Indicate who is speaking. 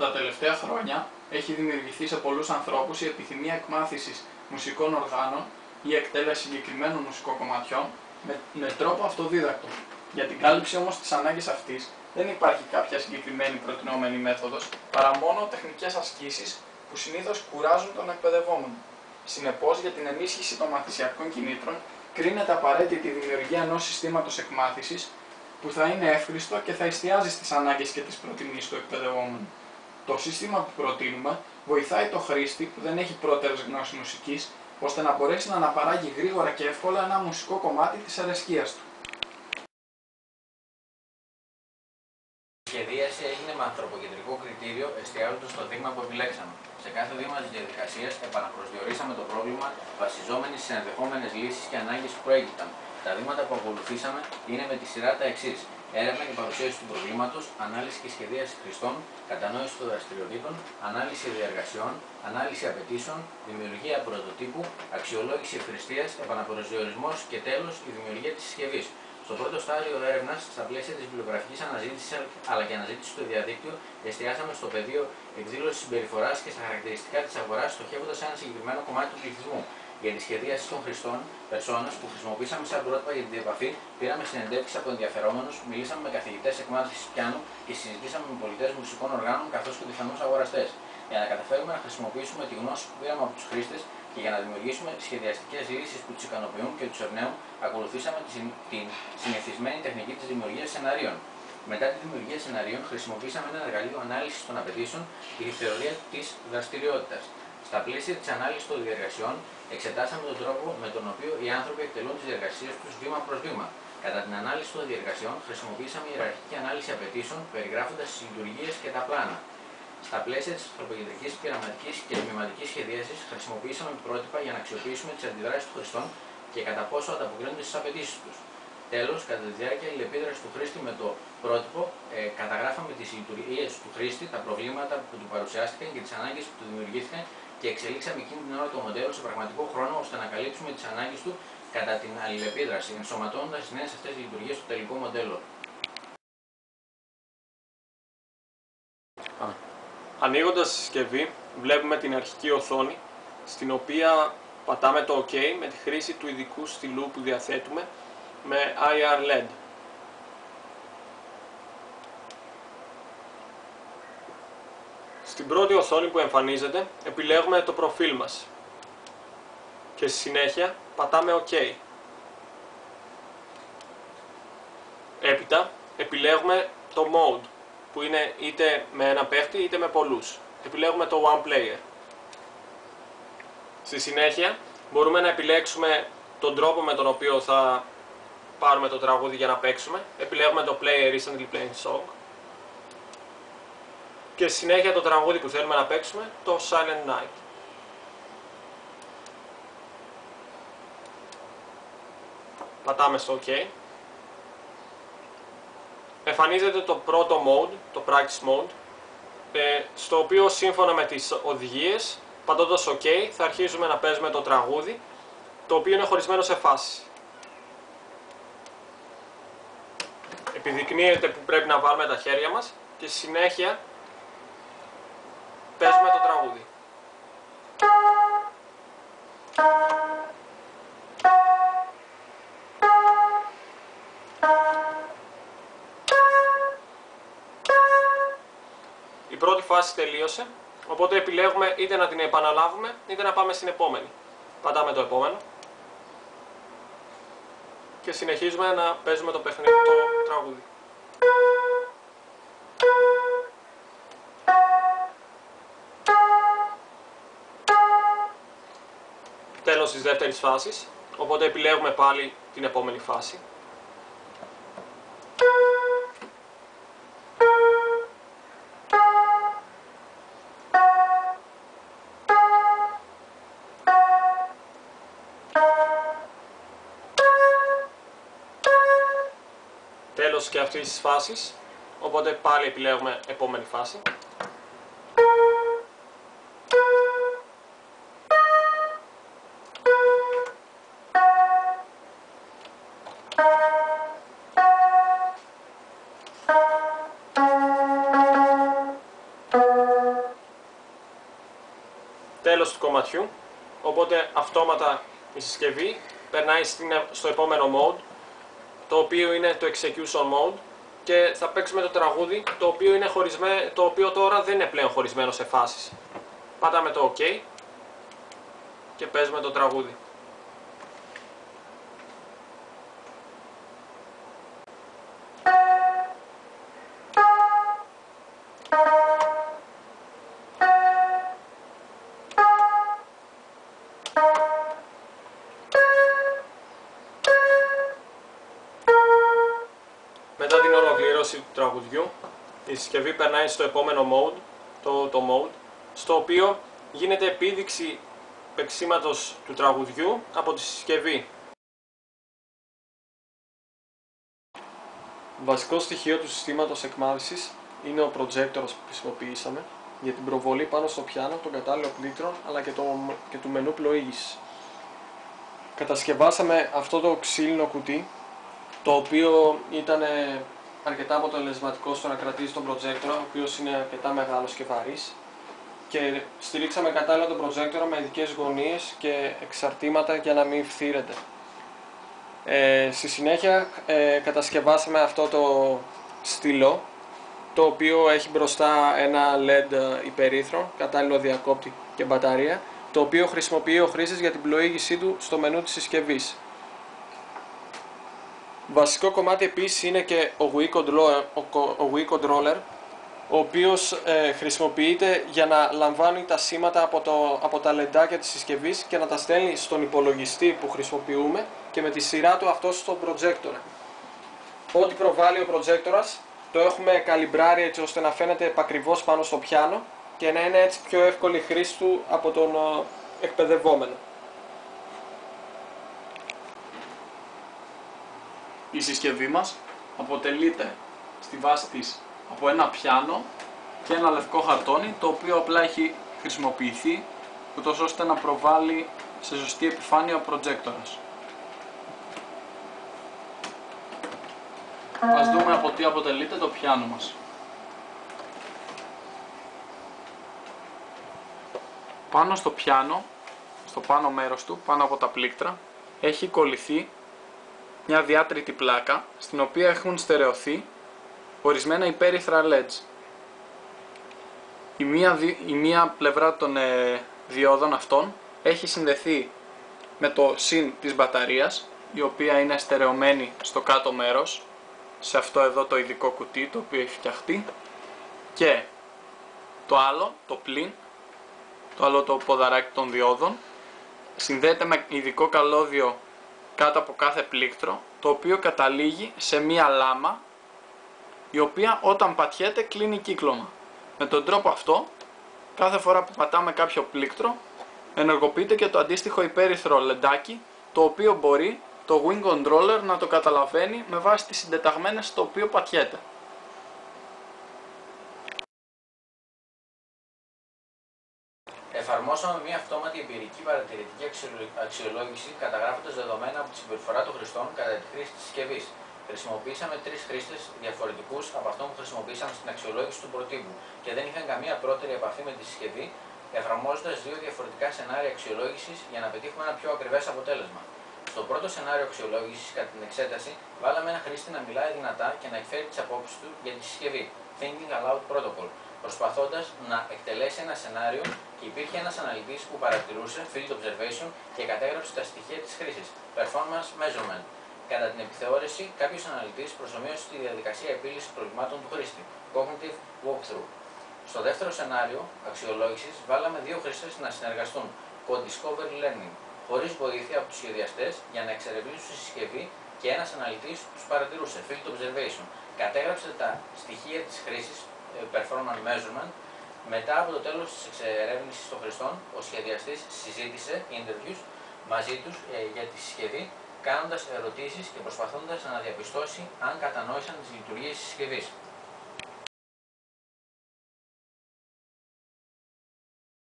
Speaker 1: Τα τελευταία χρόνια έχει δημιουργηθεί σε πολλούς ανθρώπους η επιθυμία εκμάθησης μουσικών οργάνων ή εκτέλεση συγκεκριμένων μουσικοκομματιών με τρόπο αυτοδίδακτο. Για την κάλυψη όμως της ανάγκης αυτής δεν υπάρχει κάποια συγκεκριμένη προτινόμενη μέθοδος, παρά μόνο τεχνικές ασκήσεις που συνήθως κουράζουν τον εκπαιδευόμενο. Συνεπώς, για την ενίσχυση των μαθησιακών κινήτρων, κρίνεται απαραίτητη η δημιουργία ενός συστήματος εκμάθησης που θα είναι εύχριστο και θα εστιάζει στις ανάγκες και τις προτιμήσεις του εκπαιδευόμενου. Το σύστημα που προτείνουμε βοηθάει το χρήστη που δεν έχει πρώτερες γνώσεις μουσικής, ώστε να μπορέσει να αναπαράγει γρήγορα και εύκολα ένα μουσικό κομμάτι της αρεσκίας του.
Speaker 2: Η σχεδίαση έγινε με ανθρωποκεντρικό κριτήριο, εστιάζοντας στο δείγμα που επιλέξαμε. Σε κάθε δείγμα της διαδικασίας επαναπροσδιορίσαμε το πρόβλημα βασιζόμενοι στις ενδεχόμενες λύσεις και ανάγκες που προέκυπταν. Τα δείγματα που ακολουθήσαμε είναι με τη σειρά τα εξής: έρευνα και παρουσίαση του προβλήματος, ανάλυση και σχεδίαση χρηστών, κατανόηση των δραστηριοτήτων, ανάλυση διεργασιών, ανάλυση απαιτήσεων, δημιουργία πρωτοτύπου, αξιολόγηση ευχρηστίας, επαναπροσδιορισμός και τέλος η δημιουργία της συσκευής. Στο πρώτο στάδιο έρευνας, στα πλαίσια της βιβλιογραφικής αναζήτησης αλλά και αναζήτησης στο διαδίκτυο, εστιάσαμε στο πεδίο εκδήλωσης συμπεριφοράς και στα χαρακτηριστικά της αγοράς, στοχεύοντας σε ένα συγκεκριμένο κομμάτι του πληθυσμού. Για τη σχεδίαση των χρηστών, personas που χρησιμοποίησαμε σαν πρότυπα για την διεπαφή, πήραμε συνεντεύξεις από ενδιαφερόμενους, μιλήσαμε με καθηγητές εκμάθησης πιάνου και συζητήσαμε με πολιτές μουσικών οργάνων καθώς και πιθανούς αγοραστές. Για να καταφέρουμε να χρησιμοποιήσουμε τη γνώση που πήραμε από τους χρήστες και για να δημιουργήσουμε σχεδιαστικές λύσεις που τους ικανοποιούν και τους εμπνέουν, ακολουθήσαμε την συνηθισμένη τεχνική της δημιουργίας σεναρίων. Μετά τη δημιουργία σεναρίων, χρησιμοποίησαμε ένα εργαλείο ανάλυσης των απαιτήσεων και τη θεωρία της δραστηριότητας. Στα πλαίσια της ανάλυσης των διεργασιών, εξετάσαμε τον τρόπο με τον οποίο οι άνθρωποι εκτελούν τις διεργασίες τους βήμα προς βήμα. Κατά την ανάλυση των διεργασιών, χρησιμοποίησαμε ιεραρχική ανάλυση απαιτήσεων, περιγράφοντας τις λειτουργίες και τα πλάνα. Στα πλαίσια της ανθρωποκεντρικής, πειραματικής και τμηματικής σχεδίασης, χρησιμοποιήσαμε πρότυπα για να αξιοποιήσουμε τις αντιδράσεις των χρηστών και κατά πόσο ανταποκρίνονται στις απαιτήσεις τους. Τέλος, κατά τη διάρκεια αλληλεπίδρασης του χρήστη με το πρότυπο, καταγράφαμε τις λειτουργίες του χρήστη, τα προβλήματα που του παρουσιάστηκαν και τις ανάγκες που του δημιουργήθηκαν και εξελίξαμε εκείνη την ώρα το μοντέλο σε πραγματικό χρόνο ώστε να καλύψουμε τις ανάγκες του κατά την αλληλεπίδραση, ενσωματώνοντας τις νέες αυτές λειτουργίες στο τελικό μοντέλο.
Speaker 3: Ανοίγοντας τη συσκευή, βλέπουμε την αρχική οθόνη, στην οποία πατάμε το OK με τη χρήση του ειδικού στυλού που διαθέτουμε με IR LED. Στην πρώτη οθόνη που εμφανίζεται, επιλέγουμε το προφίλ μας και στη συνέχεια πατάμε OK. Έπειτα επιλέγουμε το Mode, που είναι είτε με ένα παίχτη είτε με πολλούς. Επιλέγουμε το One Player. Στη συνέχεια μπορούμε να επιλέξουμε τον τρόπο με τον οποίο θα πάρουμε το τραγούδι για να παίξουμε. Επιλέγουμε το Play a Recently Playing Song. Και στη συνέχεια το τραγούδι που θέλουμε να παίξουμε, το Silent Night. Πατάμε στο OK. Εμφανίζεται το πρώτο mode, το Practice Mode, στο οποίο σύμφωνα με τις οδηγίες, πατώντας OK, θα αρχίσουμε να παίζουμε το τραγούδι, το οποίο είναι χωρισμένο σε φάσεις. Επιδεικνύεται που πρέπει να βάλουμε τα χέρια μας και στη συνέχεια παίζουμε το τραγούδι. Η πρώτη φάση τελείωσε, οπότε επιλέγουμε είτε να την επαναλάβουμε είτε να πάμε στην επόμενη. Πατάμε το επόμενο και συνεχίζουμε να παίζουμε το τραγούδι. Τέλος της δεύτερης φάσης, οπότε επιλέγουμε πάλι την επόμενη φάση. Τέλος και αυτής της φάσης, οπότε πάλι επιλέγουμε επόμενη φάση. κομματιού, οπότε αυτόματα η συσκευή περνάει στο επόμενο mode, το οποίο είναι το execution mode, και θα παίξουμε το τραγούδι, το οποίο τώρα δεν είναι πλέον χωρισμένο σε φάσεις. Πατάμε το OK και παίζουμε το τραγούδι. Μετά την ολοκλήρωση του τραγουδιού, η συσκευή περνάει στο επόμενο mode, το mode, στο οποίο γίνεται επίδειξη παίξηματος του τραγουδιού από τη συσκευή. Βασικό στοιχείο του συστήματος εκμάθησης είναι ο προτζέκτορας που χρησιμοποιήσαμε για την προβολή πάνω στο πιάνο των κατάλληλων πλήκτρων αλλά και του μενού πλοήγησης. Κατασκευάσαμε αυτό το ξύλινο κουτί, το οποίο ήταν αρκετά αποτελεσματικό στο να κρατήσει τον προτζέκτορα, ο οποίος είναι αρκετά μεγάλος και βαρύς, και στηρίξαμε κατάλληλα τον προτζέκτορα με ειδικές γωνίες και εξαρτήματα για να μην φθύρεται. Στη συνέχεια κατασκευάσαμε αυτό το στυλό, το οποίο έχει μπροστά ένα LED υπερήθρο, κατάλληλο διακόπτη και μπαταρία, το οποίο χρησιμοποιεί ο χρήστης για την πλοήγησή του στο μενού της συσκευής. Βασικό κομμάτι επίσης είναι και ο Wii Controller, ο οποίος χρησιμοποιείται για να λαμβάνει τα σήματα από τα λεντάκια της συσκευής και να τα στέλνει στον υπολογιστή που χρησιμοποιούμε και με τη σειρά του αυτό στον προτζέκτορα. Ό,τι προβάλλει ο προτζέκτορας το έχουμε καλυμπράρει έτσι ώστε να φαίνεται επακριβώς πάνω στο πιάνο και να είναι έτσι πιο εύκολη η χρήση του από τον εκπαιδευόμενο.
Speaker 1: Η συσκευή μας αποτελείται στη βάση της από ένα πιάνο και ένα λευκό χαρτόνι, το οποίο απλά έχει χρησιμοποιηθεί ούτως ώστε να προβάλλει σε ζωστή επιφάνεια ο προτζέκτορας. Ας δούμε από τι αποτελείται το πιάνο μας. Πάνω στο πιάνο, στο πάνω μέρος του, πάνω από τα πλήκτρα, έχει κολληθεί μια διάτρητη πλάκα, στην οποία έχουν στερεωθεί ορισμένα υπέρυθρα LEDs. Η μία πλευρά των διόδων αυτών έχει συνδεθεί με το συν της μπαταρίας, η οποία είναι στερεωμένη στο κάτω μέρος, σε αυτό εδώ το ειδικό κουτί το οποίο έχει φτιαχτεί, και το άλλο, το πλην, το άλλο το ποδαράκι των διόδων, συνδέεται με ειδικό καλώδιο κάτω από κάθε πλήκτρο, το οποίο καταλήγει σε μία λάμα, η οποία όταν πατιέται κλείνει κύκλωμα. Με τον τρόπο αυτό, κάθε φορά που πατάμε κάποιο πλήκτρο, ενεργοποιείται και το αντίστοιχο υπέρυθρο λεντάκι, το οποίο μπορεί το Wii Controller να το καταλαβαίνει με βάση τις συντεταγμένες στο οποίο πατιέται.
Speaker 2: Εφαρμόσαμε μια αυτόματη εμπειρική παρατηρητική αξιολόγηση καταγράφοντας δεδομένα από τη συμπεριφορά των χρηστών κατά τη χρήση της συσκευής. Χρησιμοποιήσαμε 3 χρήστες διαφορετικούς από αυτόν που χρησιμοποιήσαμε στην αξιολόγηση του προτύπου και δεν είχαν καμία πρώτερη επαφή με τη συσκευή, εφαρμόζοντας 2 διαφορετικά σενάρια αξιολόγησης για να πετύχουμε ένα πιο ακριβές αποτέλεσμα. Στο πρώτο σενάριο αξιολόγησης, κατά την εξέταση, βάλαμε ένα χρήστη να μιλάει δυνατά και να εκφέρει τις απόψεις του για τη συσκευή, Thinking Aloud Protocol, προσπαθώντας να εκτελέσει ένα σενάριο, και υπήρχε ένας αναλυτής που παρατηρούσε, Field Observation, και κατέγραψε τα στοιχεία της χρήσης, Performance Measurement. Κατά την επιθεώρηση, κάποιος αναλυτής προσομοίωσε τη διαδικασία επίλυσης προβλημάτων του χρήστη, Cognitive Walkthrough. Στο δεύτερο σενάριο αξιολόγησης, βάλαμε 2 χρήστες να συνεργαστούν, Code Discovery Learning, χωρίς βοήθεια από τους σχεδιαστές, για να εξερευνήσουν τη συσκευή, και ένας αναλυτής τους παρατηρούσε, Field Observation. Κατέγραψε τα στοιχεία της χρήσης, Performance Measurement. Μετά από το τέλος της εξερεύνησης των χρηστών, ο σχεδιαστής συζήτησε, interviews, μαζί τους για τη συσκευή, κάνοντας ερωτήσεις και προσπαθώντας να διαπιστώσει αν κατανόησαν τις λειτουργίες της συσκευής.